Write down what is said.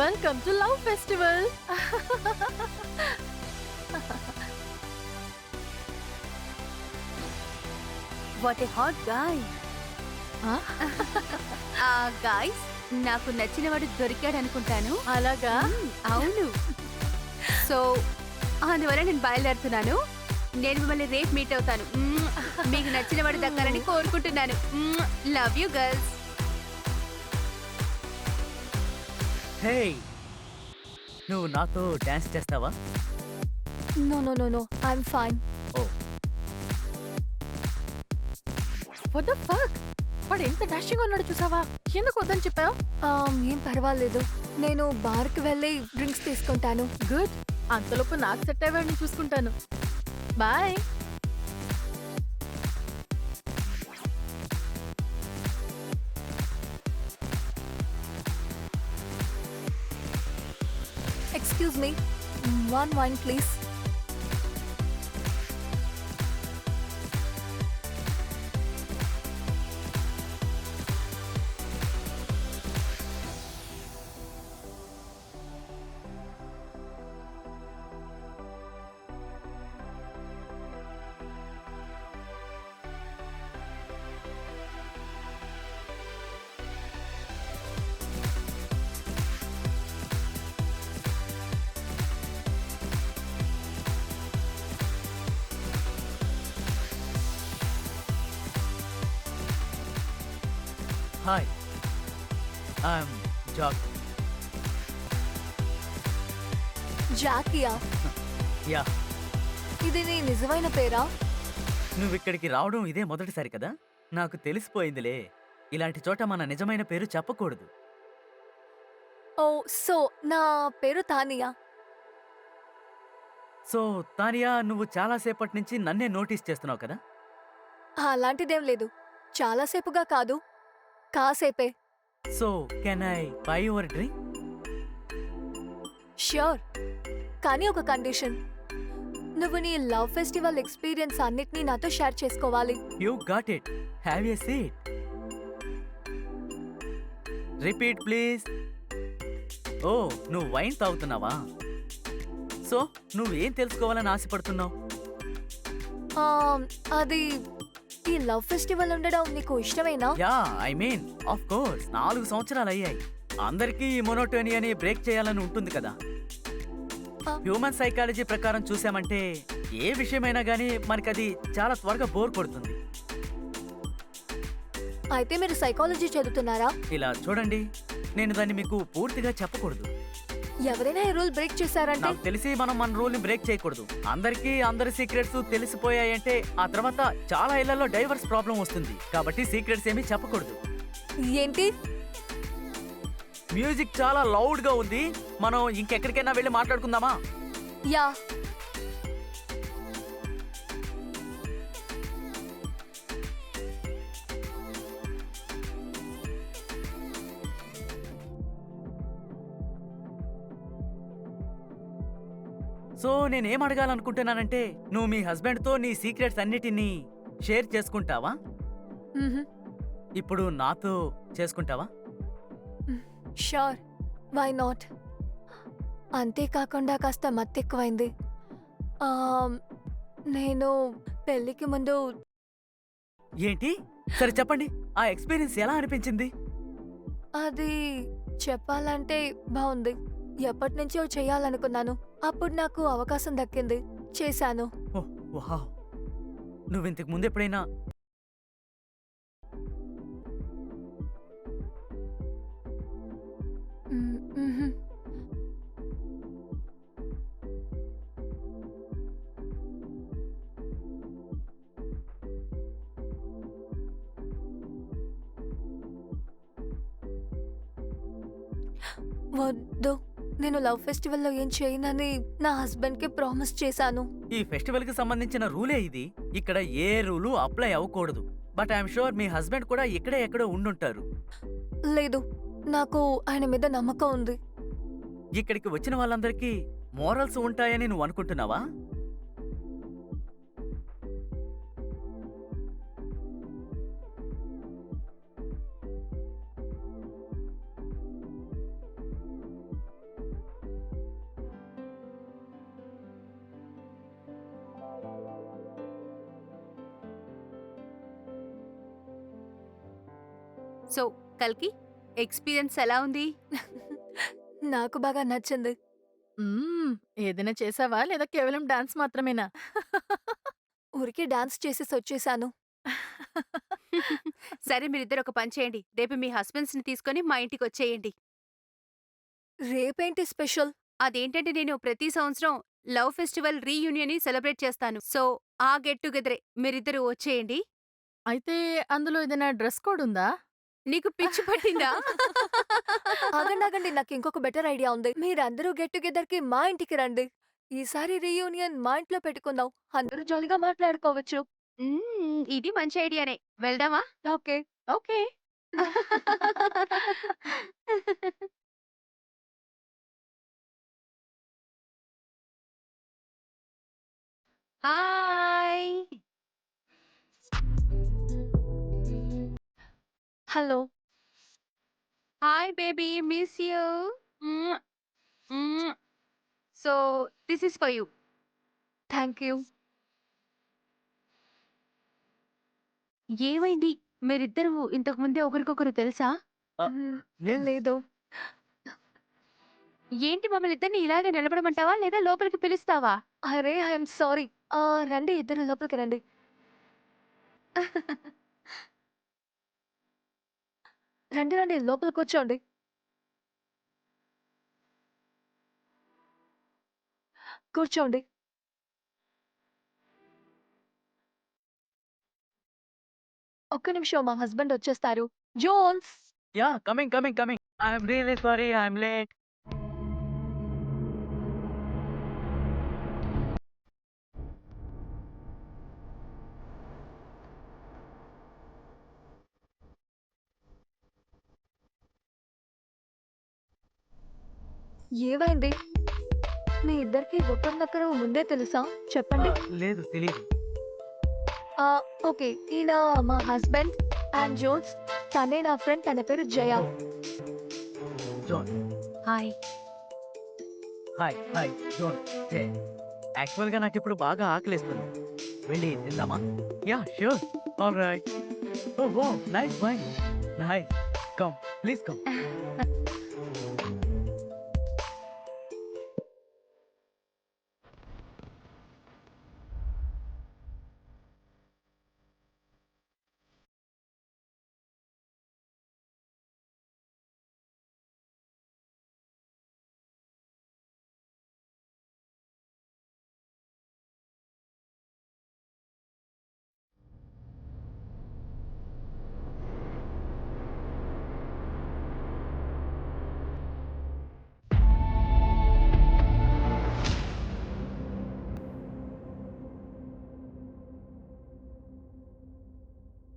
Welcome to love festival. What a hot guy. Guys, నాకు నచ్చినవాడు దొరికాడు అనుకుంటాను. అలాగా? అవును. సో అందువల్ల నేను బయలుదేరుతున్నాను. నేను మిమ్మల్ని రేపు మీట్ అవుతాను. మీకు నచ్చినవాడు దక్కాలని కోరుకుంటున్నాను. Love you girls. హే, నువ్వు నాతో డాన్స్ చేస్తావా? No. I'm fine. Oh, What the fuck? వాడు ఎంత డాషింగ్ ఉన్నాడు చూసావా? ఎందుకు వద్దని చెప్పావు? ఏం పర్వాలేదు. నేను బార్కి వెళ్ళి డ్రింక్స్ తీసుకుంటాను. గుడ్. అంతలోపు నాకు సెట్ అయ్యేవాడిని చూసుకుంటాను. Bye. Excuse me. One wine, please. Hi, I'm Jack. జాకియా? యా, ఇది నీ నిజమైన పేరా? నువ్వు ఇక్కడికి రావడం ఇదే మొదటిసారి కదా? నాకు తెలిసిపోయిందిలే, ఇలాంటి చోట మన నిజమైన పేరు చెప్పకూడదు. ఓ, సో నా పేరు తానియా. సో తానియా, నువ్వు చాలాసేపటి నుంచి నన్నే నోటీస్ చేస్తున్నావు కదా? అలాంటిదేం లేదు. చాలాసేపుగా కాదు, కాసేపే. So can I buy your drink? Sure, కానీ ఒక కండిషన్. నువ్వు నీ లవ్ ఫెస్టివల్ ఎక్స్పీరియన్స్ అన్నిటినీ నాతో షేర్ చేసుకోవాలి. You got it. Have a seat. Repeat please. Oh, నువ్వు వైన్ తాగుతున్నావా? సో నువ్వేం తెలుసుకోవాలని ఆశపడుతున్నావు? అది ఈ లవ్ ఫెస్టివల్ ఉండడం నీకు ఇష్టమేనా? Yeah, I mean of course. 4 సంవత్సరాలు అయ్యాయి. అందరికీ ఈ మొనోటోనియాని బ్రేక్ చేయాలని ఉంటుంది కదా. హ్యూమన్ సైకాలజీ ప్రకారం చూసామంటే ఏ విషయమైనా గానీ మనకది చాలా త్వరగా బోర్ కొడుతుంది. అయితే మీరు సైకాలజీ చదువుతున్నారా? ఇలా చూడండి, నేను దాన్ని మీకు పూర్తిగా చెప్పకూడదు. ఎవరైనా ఈ రూల్ బ్రేక్ చేశారంటే? నాకు తెలిసి మనం మన రూల్ ని బ్రేక్ చేయకూడదు. అందరికీ అందరి సీక్రెట్స్ తెలిసిపోయాయంటే ఆ తర్వాత చాలా ఇళ్లలో డైవర్స్ ప్రాబ్లం వస్తుంది. కాబట్టి సీక్రెట్స్ ఏమీ చెప్పకూడదు. ఏంటి? మ్యూజిక్ చాలా లౌడ్ గా ఉంది. మనం ఇంకెక్కడికైనా వెళ్ళి మాట్లాడుకుందామా? యా. సో నేనేం అడగాలనుకుంటున్నానంటే, నువ్వు మీ హస్బెండ్ తో నీ సీక్రెట్స్ అన్నిటినీ షేర్ చేసుకుంటావా? ఇప్పుడు నాతో చేసుకుంటావా? Sure, why not. అంతేకాకుండా కాస్త మత్తెక్కువైంది. నేను పెళ్ళికి ముందు. ఏంటి? సరే చెప్పండి, ఆ ఎక్స్పీరియన్స్ ఎలా అనిపించింది? అది చెప్పాలంటే బాగుంది. ఎప్పటి నుంచో చేయాలనుకున్నాను. అప్పుడు నాకు అవకాశం దక్కింది, చేశాను. ఓహ్ వావ్, నువ్వు ఇంతకు ముందు ఎప్పుడైనా వద్దు, నేను లవ్ ఫెస్టివల్లో ఏం చేయనని నా హస్బెండ్ కి ప్రామిస్ చేశాను. ఈ ఫెస్టివల్ కి సంబంధించిన రూలే ఇది. ఇక్కడ ఏ రూలు అప్లై అవ్వకూడదు. But I'm sure me husband కూడా ఇక్కడే ఎక్కడో ఉండుంటారు. లేదు, నాకు ఆయన మీద నమ్మకం ఉంది. ఇక్కడికి వచ్చిన వాళ్ళందరికీ మోరల్స్ ఉంటాయని నువ్వు అనుకుంటున్నావా? సో కల్కి ఎక్స్పీరియన్స్ ఎలా ఉంది? నాకు బాగా నచ్చింది. మ్మ్, ఏదైనా చేసావా లేదా కేవలం డాన్స్ మాత్రమేనా? ఊరికే డాన్స్ చేసేసి వచ్చేసాను. సరే మీరిద్దరు ఒక పని చేయండి. రేపు మీ హస్బెండ్స్ ని తీసుకొని మా ఇంటికి వచ్చేయండి. రేపేంటి స్పెషల్? అదేంటంటే నేను ప్రతి సంవత్సరం లవ్ ఫెస్టివల్ రీయూనియన్ ని సెలబ్రేట్ చేస్తాను. సో ఆ గెట్ టుగెదరే మీరిద్దరు వచ్చేయండి. అయితే అందులో ఏదైనా డ్రెస్ కోడ్ ఉందా? నీకు పిచ్చి పట్టిందా? ఆగండి, నాకు ఇంకొక బెటర్ ఐడియా ఉంది. మీరందరూ గెట్ టుగెదర్ కి మా ఇంటికి రండి. ఈసారి రీయూనియన్ మా ఇంట్లో పెట్టుకుందాం. అందరూ జాలీగా మాట్లాడుకోవచ్చు. ఇది మంచి ఐడియానే. వెళ్దామా? Okay. Okay. Hi. Hello. Hi baby, miss you. So this is for you. Thank you. ఏమైంది? మీరిద్దరు ఇంతకు ముందే ఒకరికొకరు తెలుసా? లేదు. ఏంటి మమ్మల్ని ఇద్దరిని ఇలాగే నిలబడమంటావా లేదా లోపలికి పిలుస్తావా? అరే! I'm sorry. రండి ఇద్దరు లోపలికి రండి. రండి లోపల కూర్చోండి. కూర్చోండి. ఒక్క నిమిషం మా హస్బెండ్ వచ్చేస్తారు. Jones. Yeah, coming. I'm really sorry, I'm late. ఏమైంది? మీ ఇద్దరికి ఒకరినొకరు ముందే తెలుసా? చెప్పండి. లేదు, తెలీదు. ఓకే. ఈయన మా హస్బెండ్ అండ్ జోన్స్. తనే నా ఫ్రెండ్. తన పేరు Jaya. John. Hi. Hi John. యాక్చువల్గా నాకు ఇప్పుడు బాగా ఆకలిస్తుంది. వెళ్ళి తిందామా? Yeah, sure. All right. Oh nice wine. Nice. Come, please come.